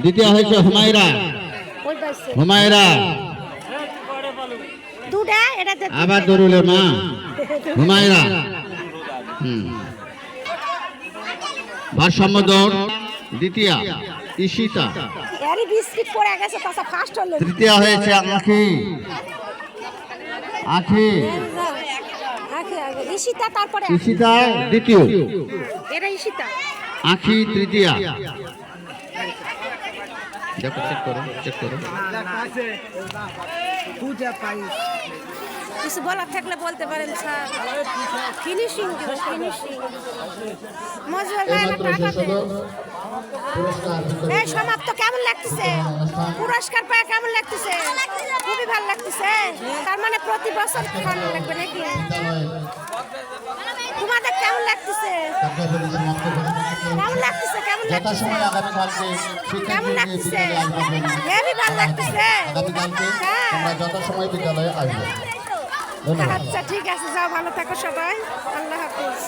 দ্বিতীয় হয়েছে হুমায়রা। হুমায়রা আবার দরুলের মা হুমায়রা। ভারসাম্য দৌড় দ্বিতীয় ঈশিতা। তৃতীয় হয়েছে আখি। আখি ঈশিতা দ্বিতীয়, আখি তৃতীয়া। দেখো চেক করো, চেক করো। কিছু বলার থাকলে বলতে পারেন স্যার। ফিনিশিং ফিনিশিং এই সমাপ্ত কেমন লাগতেছে? পুরস্কার পায় কেমন লাগতেছে? খুবই ভালো লাগতেছে। তার মানে প্রতি বছর ভালো লাগবে নাকি? তোমাদের কেমন লাগতেছে? কেমন লাগতেছে? কেমন লাগতেছে? কেমন লাগতেছে? হেভি ভালো লাগতেছে। আচ্ছা ঠিক আছে, যাও, ভালো থাকো সবাই। আল্লাহ হাফেজ।